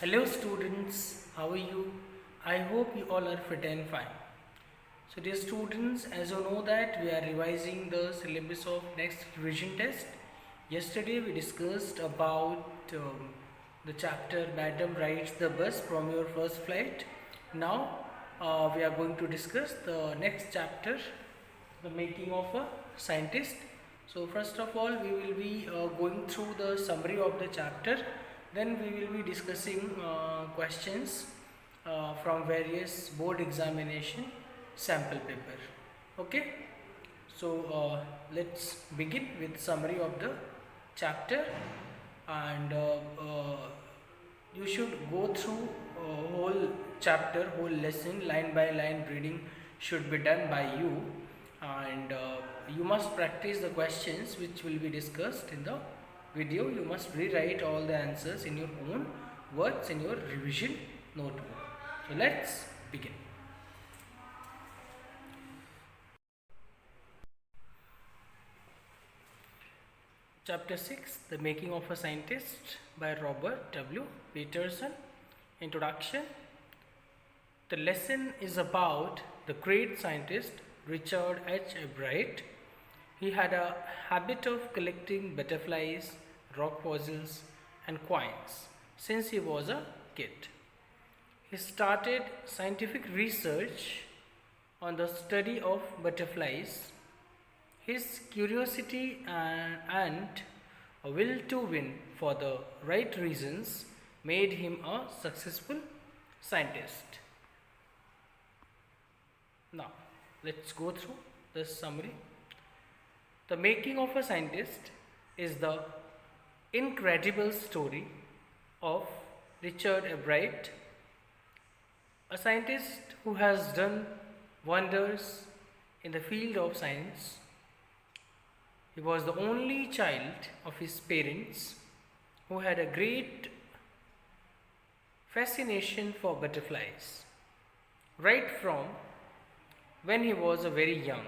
Hello students, how are you? I hope you all are fit and fine. So dear students, as you know that we are revising the syllabus of next revision test. Yesterday we discussed about the chapter Madam Rides the Bus from Your First Flight. Now we are going to discuss the next chapter, the making of a scientist. So first of all we will be going through the summary of the chapter, then we will be discussing questions from various board examination sample paper. Okay, so let's begin with summary of the chapter, and you should go through whole chapter, whole lesson, line by line reading should be done by you, and you must practice the questions which will be discussed in the video. You must rewrite all the answers in your own words in your revision notebook. So let's begin. Chapter 6, The Making of a Scientist by Robert W. Peterson. Introduction. The lesson is about the great scientist Richard H. Bright. He had a habit of collecting butterflies, rock fossils, and coins since he was a kid. He started scientific research on the study of butterflies. His curiosity and a will to win for the right reasons made him a successful scientist. Now, let's go through this summary. The Making of a Scientist is the incredible story of Richard Bright, a scientist who has done wonders in the field of science. He was the only child of his parents who had a great fascination for butterflies right from when he was very young.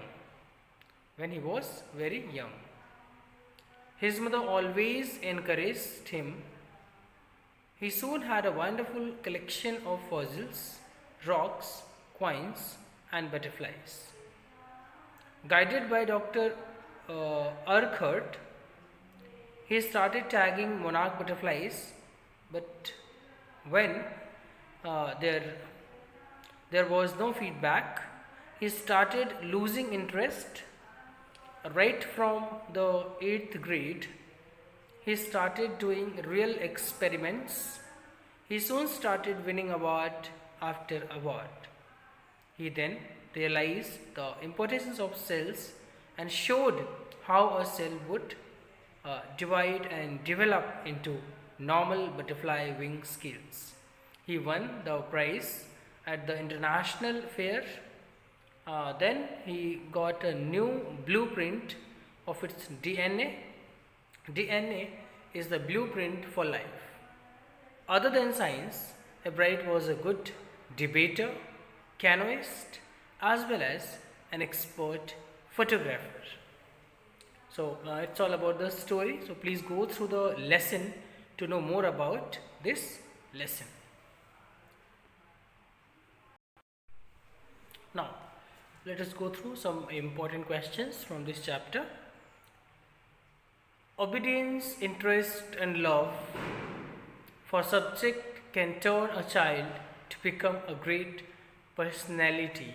His mother always encouraged him. He soon had a wonderful collection of fossils, rocks, coins, and butterflies. Guided by Dr. Urquhart, he started tagging monarch butterflies, but when there was no feedback, he started losing interest. Right from the 8th grade, he started doing real experiments. He soon started winning award after award. He then realized the importance of cells and showed how a cell would divide and develop into normal butterfly wing scales. He won the prize at the international fair. Then he got a new blueprint of its DNA. DNA is the blueprint for life. Other than science, Bright was a good debater, canoeist, as well as an expert photographer. So it's all about the story. So please go through the lesson to know more about this lesson. Now, let us go through some important questions from this chapter. Obedience, interest, and love for subject can turn a child to become a great personality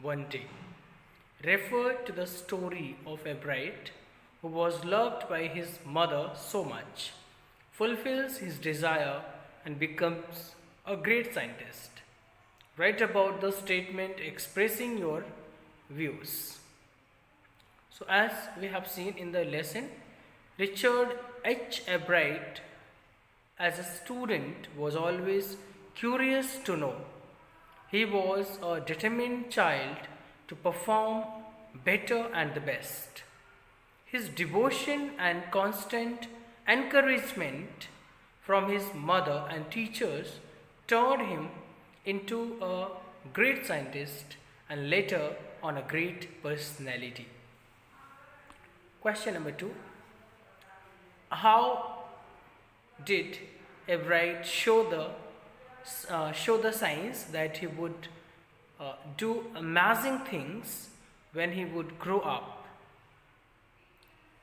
one day. Refer to the story of a Bright who was loved by his mother so much, fulfills his desire, and becomes a great scientist. Write about the statement expressing your views. So, as we have seen in the lesson, Richard H. Bright, as a student, was always curious to know. He was a determined child to perform better and the best. His devotion and constant encouragement from his mother and teachers turned him into a great scientist and later on a great personality. Question number 2. How did Bright show the show the signs that he would do amazing things when he would grow up.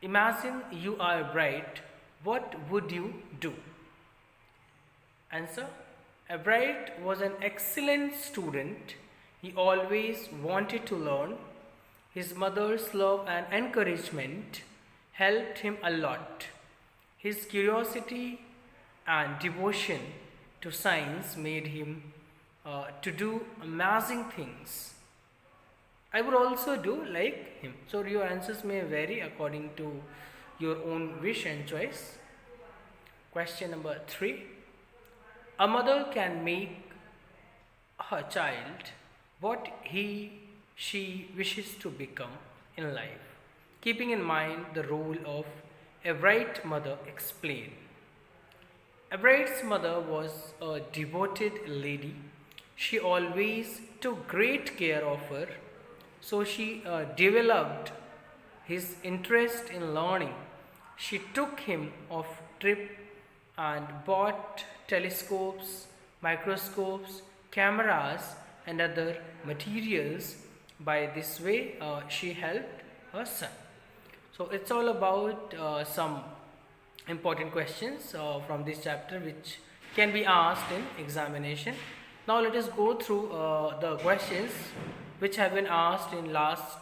Imagine you are bright, what would you do? Answer: Everett was an excellent student. He always wanted to learn. His mother's love and encouragement helped him a lot. His curiosity and devotion to science made him to do amazing things. I would also do like him. So your answers may vary according to your own wish and choice. Question number 3. A mother can make her child what she wishes to become in life, keeping in mind the role of a right mother explained. Everett's mother was a devoted lady. She always took great care of her, so she developed his interest in learning. She took him off trip and bought telescopes, microscopes, cameras, and other materials. By this way, she helped her son. So it's all about some important questions from this chapter which can be asked in examination. Now let us go through the questions which have been asked in last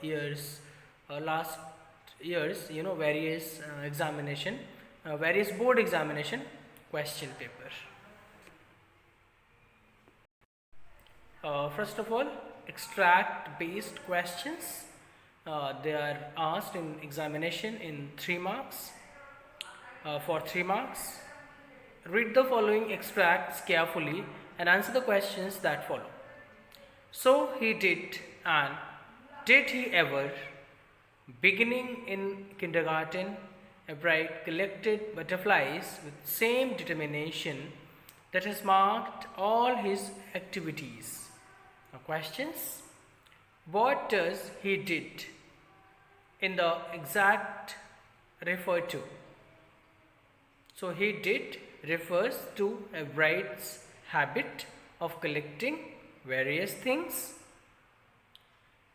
years, various examination, various board examination question paper. First of all, extract based questions. They are asked in examination in 3 marks. For 3 marks, read the following extracts carefully and answer the questions that follow. So he did, and did he ever? Beginning in kindergarten, Everett collected butterflies with same determination that has marked all his activities. Now questions: what does he did in the exact refer to? So he did refers to Everett's habit of collecting various things.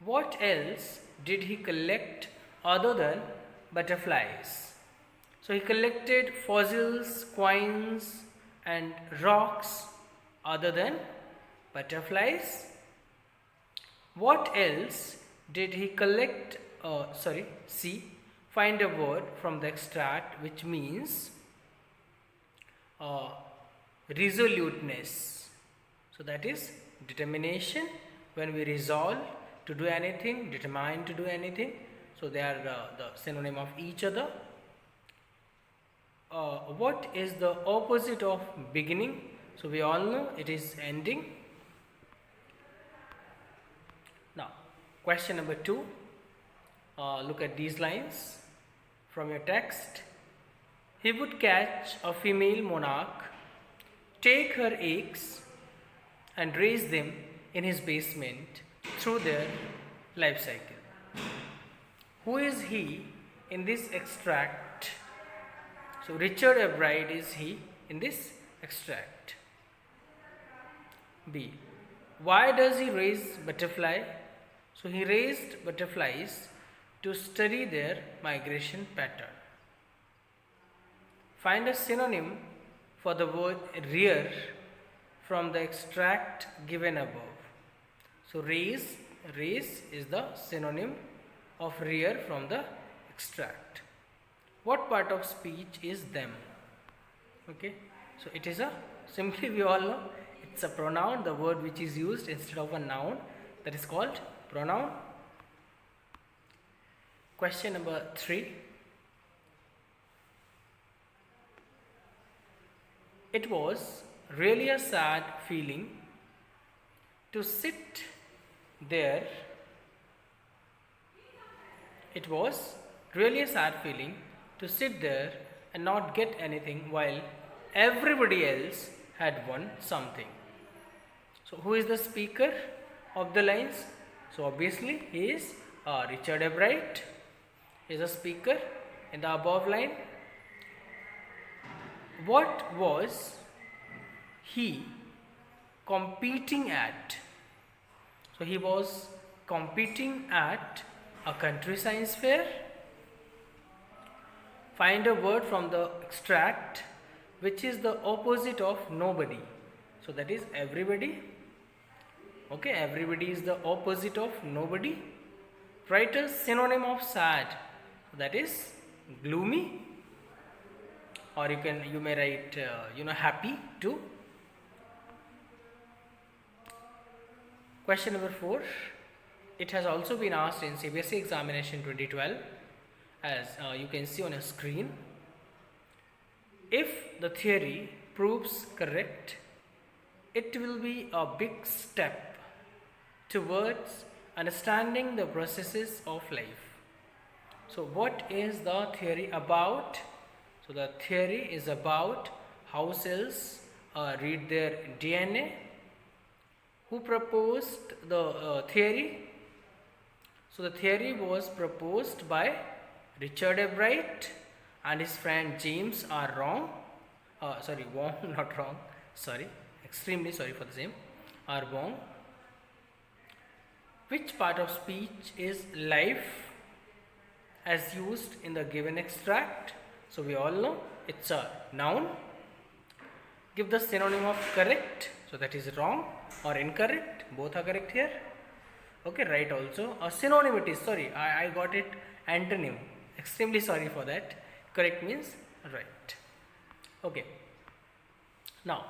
What else did he collect other than butterflies? So he collected fossils, coins, and rocks other than butterflies. What else did he collect? C. Find a word from the extract which means resoluteness. So that is determination. When we resolve to do anything, determined to do anything, so they are the synonym of each other. What is the opposite of beginning? So we all know it is ending. Now question number 2, look at these lines from your text. He would catch a female monarch, take her eggs and raise them in his basement through their life cycle. Who is he in this extract? So Richard Everett is he in this extract. B. Why does he raise butterfly? So he raised butterflies to study their migration pattern. Find a synonym for the word rear from the extract given above. So raise is the synonym of rear from the extract. What part of speech is them? Okay, so it is a, simply we all know it's a pronoun, the word which is used instead of a noun, that is called pronoun. Question number 3. It was really a sad feeling to sit there. It was really a sad feeling to sit there and not get anything while everybody else had won something. So who is the speaker of the lines? So obviously he is Richard Everett is a speaker in the above line. What was he competing at? So he was competing at a country science fair. Find a word from the extract which is the opposite of nobody. So that is everybody. Okay, everybody is the opposite of nobody. Write a synonym of sad. That is gloomy. Or you may write happy too. Question number 4. It has also been asked in CBSE examination 2012, as you can see on a screen. If the theory proves correct, it will be a big step towards understanding the processes of life. So what is the theory about? So the theory is about how cells read their DNA. Who proposed the theory? So the theory was proposed by Richard A. Bright and his friend James R. Wong, not wrong, extremely sorry for the same, R. Wong. Which part of speech is life as used in the given extract? So we all know it's a noun. Give the synonym of correct. So that is wrong or incorrect. Both are correct here. Okay, right also. A synonym it is. Sorry, I got it antonym. Extremely sorry for that. Correct means right. Okay. Now,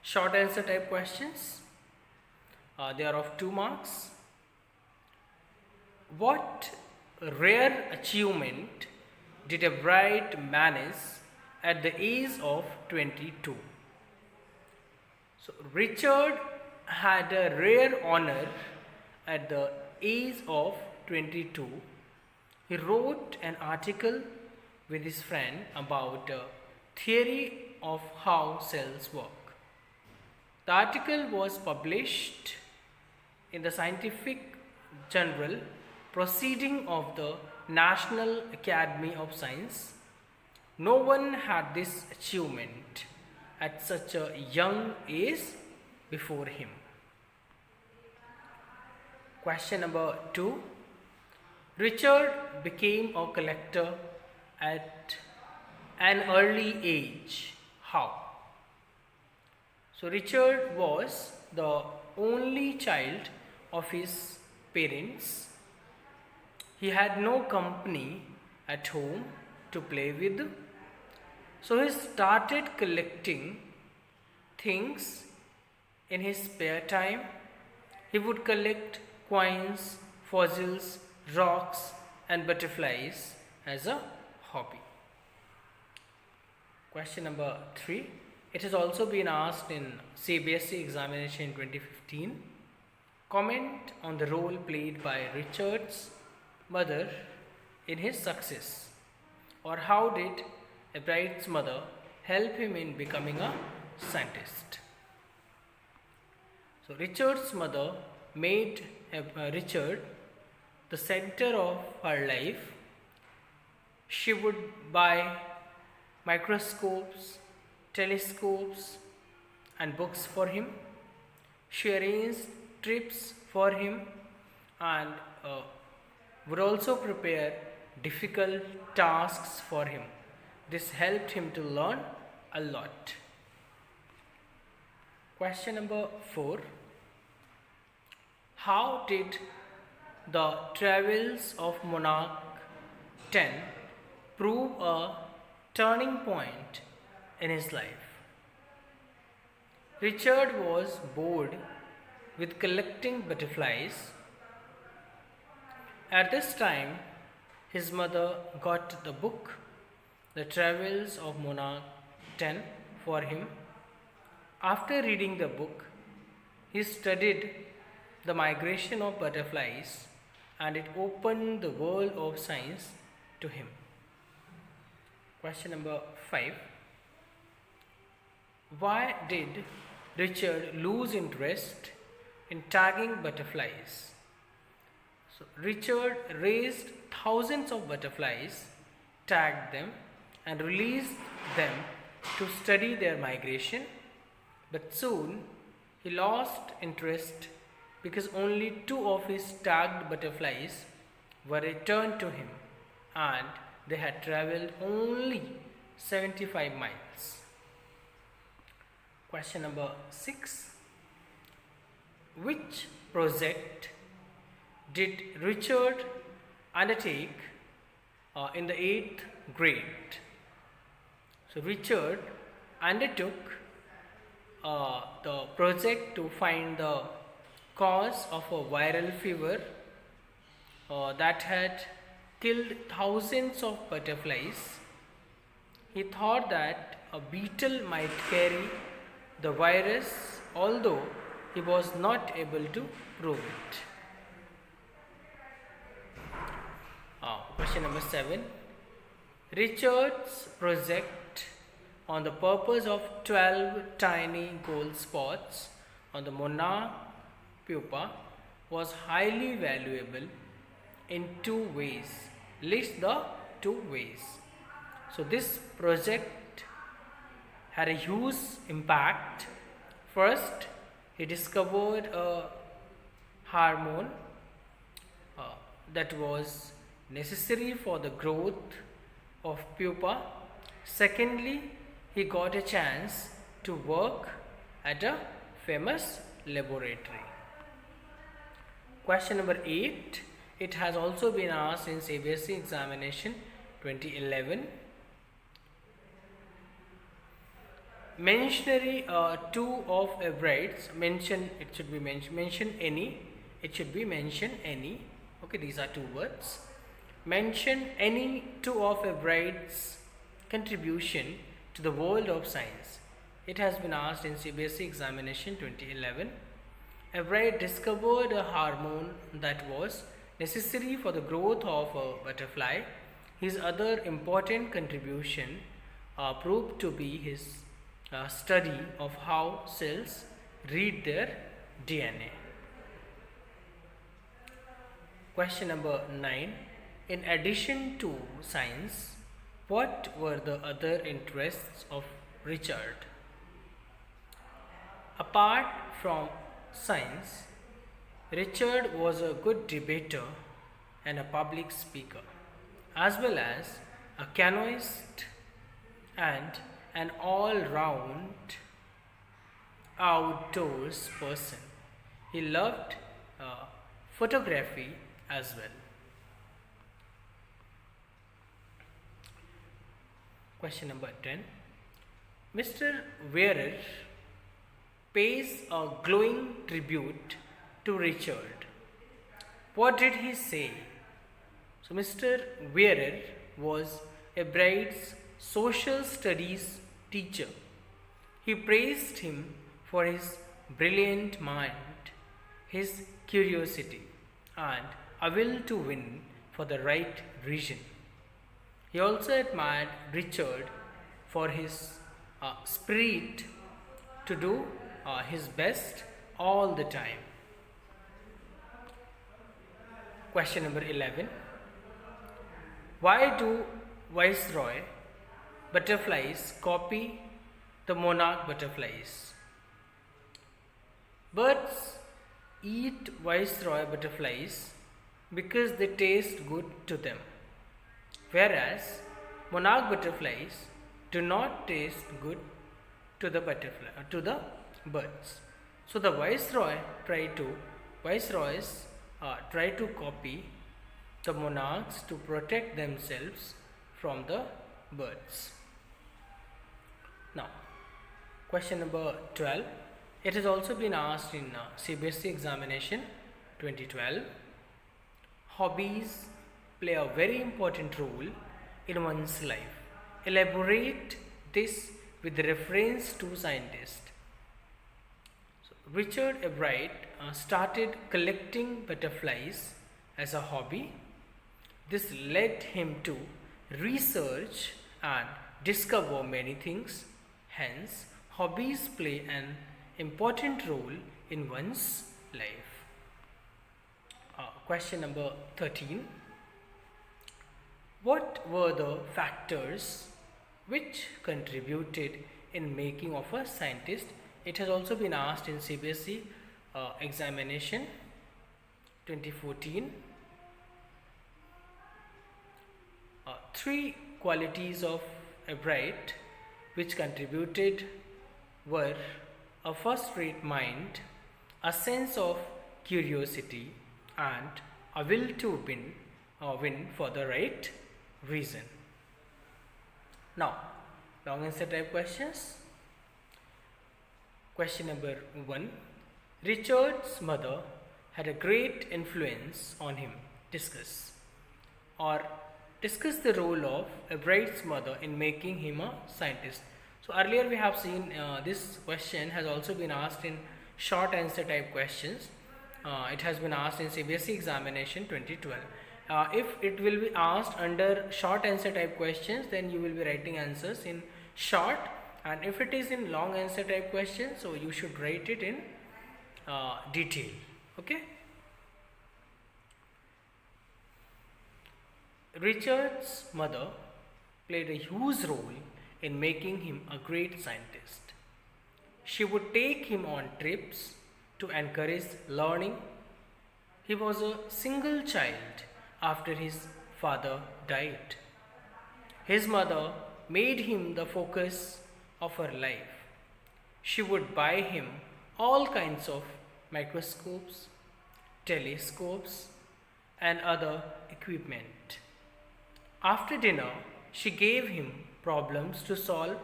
short answer type questions. They are of 2 marks. What rare achievement did a Bright manage at the age of 22? So Richard had a rare honor at the age of 22. He wrote an article with his friend about a theory of how cells work. The article was published in the Scientific Journal Proceeding of the National Academy of Science. No one had this achievement at such a young age before him. Question number 2. Richard became a collector at an early age. How? So Richard was the only child of his parents. He had no company at home to play with. So he started collecting things in his spare time. He would collect coins, fossils, rocks and butterflies as a hobby. Question number 3. It has also been asked in CBSE examination 2015. Comment on the role played by Richard's mother in his success, or how did a Bright's mother help him in becoming a scientist? So Richard's mother made Richard the center of her life. She would buy microscopes, telescopes and books for him. She arranged trips for him and would also prepare difficult tasks for him. This helped him to learn a lot. Question number 4. How did the travels of Monarch 10 prove a turning point in his life? Richard was bored with collecting butterflies. At this time, his mother got the book, The Travels of Monarch 10, for him. After reading the book, he studied the migration of butterflies and it opened the world of science to him. Question number 5. Why did Richard lose interest in tagging butterflies? So Richard raised thousands of butterflies, tagged them and released them to study their migration. But soon he lost interest because only two of his tagged butterflies were returned to him and they had traveled only 75 miles. Question number 6. Which project did Richard undertake in the 8th grade? So Richard undertook the project to find the cause of a viral fever that had killed thousands of butterflies. He thought that a beetle might carry the virus, although he was not able to prove it. Question number 7. Richard's project on the purpose of 12 tiny gold spots on the monarch pupa was highly valuable in two ways. List the two ways. So this project had a huge impact. First, he discovered a hormone that was necessary for the growth of pupa. Secondly, he got a chance to work at a famous laboratory. Question number 8. It has also been asked in CBSE examination 2011. Mentionary two of a brides, mention it should be mention any, it should be mention any. Okay, these are two words. Mention any two of a bride's contribution to the world of science. It has been asked in CBSE examination 2011. A bride discovered a hormone that was necessary for the growth of a butterfly. His other important contribution proved to be his study of how cells read their DNA. Question number 9. In addition to science, what were the other interests of Richard? Apart from science, Richard was a good debater and a public speaker, as well as a canoeist and an all-round outdoors person. He loved photography as well. Question number 10. Mr. Wearer pays a glowing tribute to Richard. What did he say? So Mr. Wearer was a bride's social studies teacher. He praised him for his brilliant mind, his curiosity, and a will to win for the right reason. He also admired Richard for his spirit to do his best all the time. Question number 11. Why do Viceroy butterflies copy the monarch butterflies? Birds eat Viceroy butterflies because they taste good to them, whereas monarch butterflies do not taste good to the birds. So the viceroys try to copy the monarchs to protect themselves from the birds. Now, question number 12. It has also been asked in CBSE examination 2012. Hobbies play a very important role in one's life. Elaborate this with reference to scientists. So, Richard Everett started collecting butterflies as a hobby. This led him to research and discover many things. Hence, hobbies play an important role in one's life. Question number 13. What were the factors which contributed in making of a scientist it has also been asked in CBSE examination 2014. Three qualities of Ebright which contributed were a first-rate mind, a sense of curiosity, and a will to win for the right reason. Now, long answer type questions. Question number 1. Richard's mother had a great influence on him. Discuss the role of Ebright's mother in making him a scientist. So earlier we have seen this question has also been asked in short answer type questions. It has been asked in CBSE examination 2012. If it will be asked under short answer type questions, then you will be writing answers in short, and if it is in long answer type questions, so you should write it in detail. Okay. Richard's mother played a huge role in making him a great scientist. She would take him on trips to encourage learning. He was a single child after his father died. His mother made him the focus of her life. She would buy him all kinds of microscopes, telescopes, and other equipment. After dinner, she gave him problems to solve.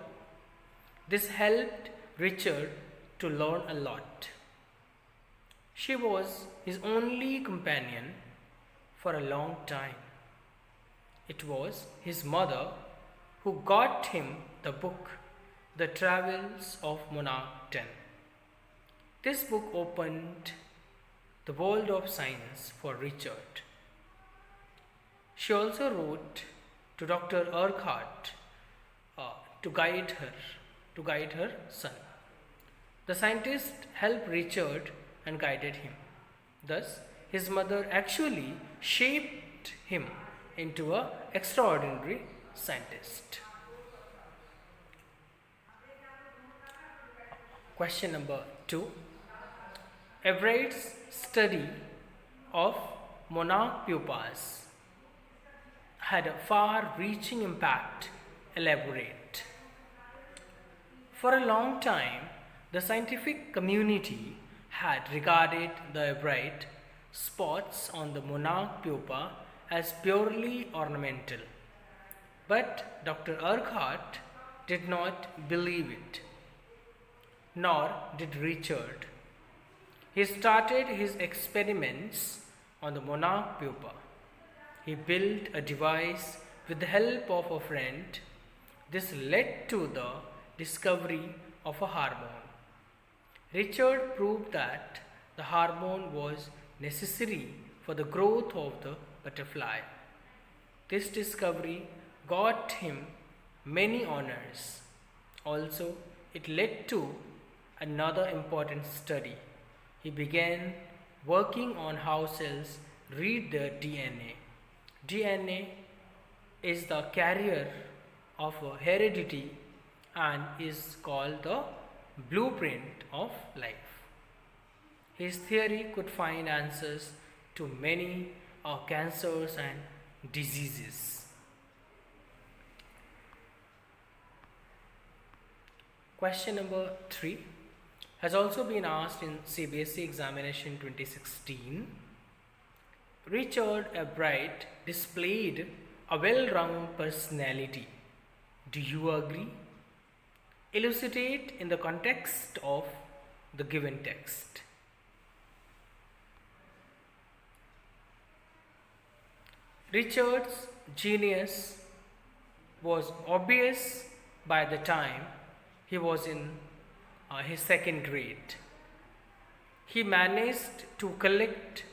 This helped Richard to learn a lot. She was his only companion for a long time. It was his mother who got him the book, The Travels of Monarch 10. This book opened the world of science for Richard. She also wrote to Dr. Urquhart to guide her son. The scientist helped Richard and guided him. Thus, his mother actually shaped him into an extraordinary scientist. Question number 2. Ebright's study of monarch pupas had a far-reaching impact. Elaborate. For a long time, the scientific community had regarded the bright spots on the monarch pupa as purely ornamental. But Dr. Urquhart did not believe it, nor did Richard. He started his experiments on the monarch pupa. He built a device with the help of a friend. This led to the discovery of a hormone. Richard proved that the hormone was necessary for the growth of the butterfly. This discovery got him many honors. Also, it led to another important study. He began working on how cells read their DNA. DNA is the carrier of heredity and is called the blueprint of life. His theory could find answers to many cancers and diseases. Question number 3 has also been asked in CBSE examination 2016. Richard Ebright displayed a well-rounded personality. Do you agree? Elucidate in the context of the given text. Richard's genius was obvious by the time he was in his second grade. He managed to collect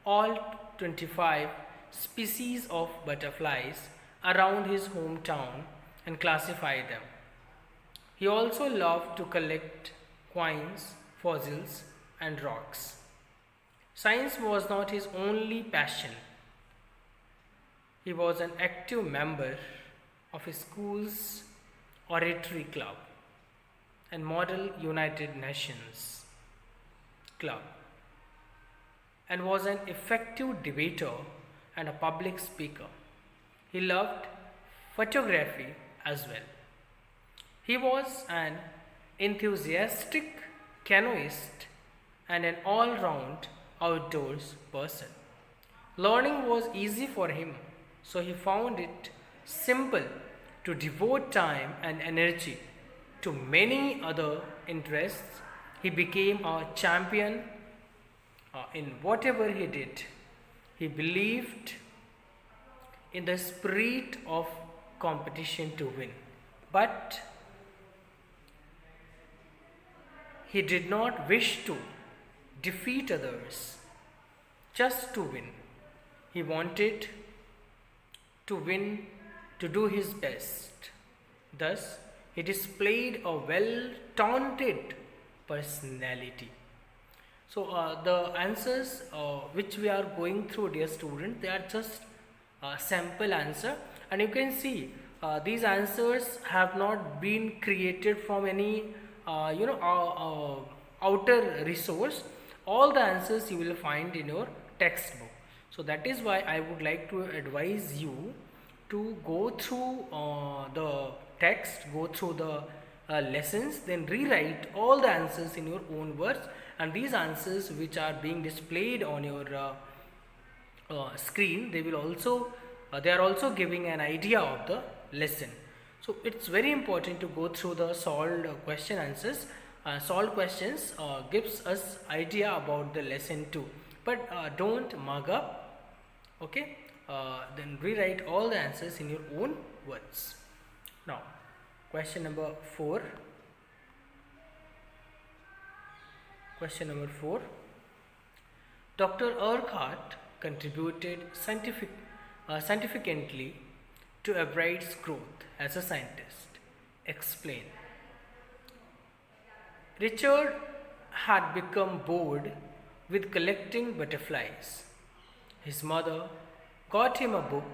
all 25 species of butterflies around his hometown and classify them. He also loved to collect coins, fossils, and rocks. Science was not his only passion. He was an active member of his school's oratory club. and Model United Nations Club, and was an effective debater and a public speaker. He loved photography as well. He was an enthusiastic canoeist and an all round outdoors person. Learning was easy for him, so he found it simple to devote time and energy to many other interests. He became a champion in whatever he did. He believed in the spirit of competition to win, but he did not wish to defeat others just to win. He wanted to win, to do his best. Thus, he displayed a well taunted personality. So, the answers which we are going through, dear student, they are just sample answer, and you can see these answers have not been created from any outer resource. All the answers you will find in your textbook. So that is why I would like to advise you to go through the text, go through the lessons, then rewrite all the answers in your own words, and these answers which are being displayed on your screen, they will also they are also giving an idea of the lesson. So it's very important to go through the solved question answers. Solved questions gives us idea about the lesson too, but don't mug up. Okay, then rewrite all the answers in your own words. Now, question number 4. Question number 4. Dr. Urquhart contributed significantly to Ebrard's growth as a scientist. Explain. Richard had become bored with collecting butterflies. His mother got him a book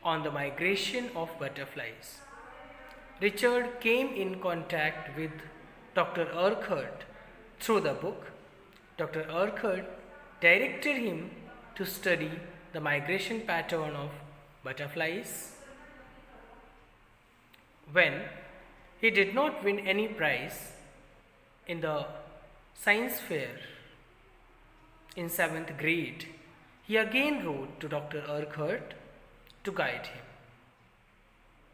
on the migration of butterflies. Richard came in contact with Dr. Urquhart through the book. Dr. Urquhart directed him to study the migration pattern of butterflies. When he did not win any prize in the science fair in 7th grade, he again wrote to Dr. Urquhart to guide him.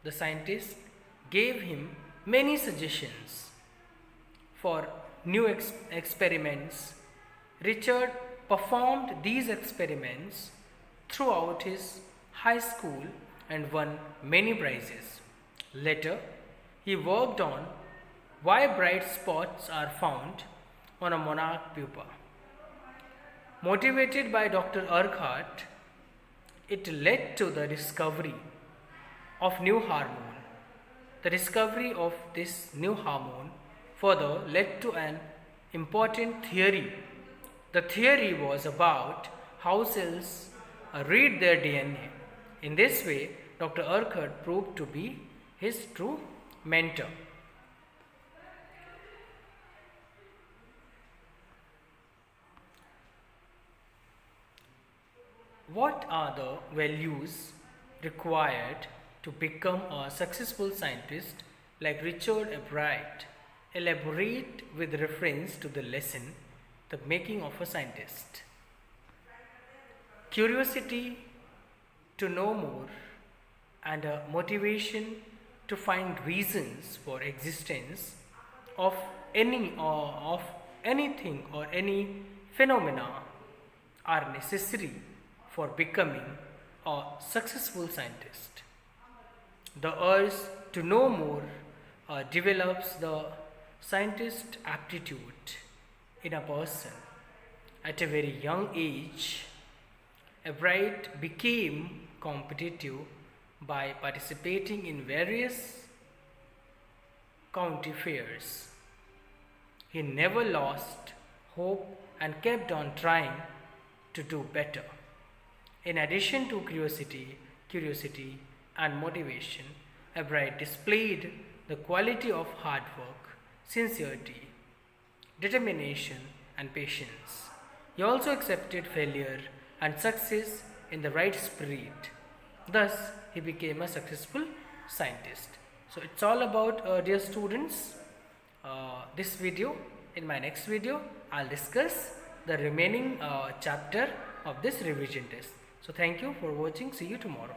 The scientist gave him many suggestions for new experiments. Richard performed these experiments throughout his high school and won many prizes. Later, he worked on why bright spots are found on a monarch pupa. Motivated by Dr. Urquhart, it led to the discovery of new hormone. The discovery of this new hormone further led to an important theory. The theory was about how cells read their DNA. In this way, Dr. Urquhart proved to be his true mentor. What are the values required to become a successful scientist like Richard Ebrard? Elaborate with reference to the lesson, The Making of a Scientist. Curiosity to know more and a motivation to find reasons for existence of anything or any phenomena are necessary for becoming a successful scientist. The urge to know more develops the scientist aptitude in a person. At a very young age, Ebrard became competitive by participating in various county fairs. He never lost hope and kept on trying to do better. In addition to curiosity and motivation, Ebrard displayed the quality of hard work sincerity, determination, and patience. He also accepted failure and success in the right spirit. Thus, he became a successful scientist. So, it's all about, dear students, this video. In my next video, I'll discuss the remaining chapter of this revision test. So, thank you for watching. See you tomorrow.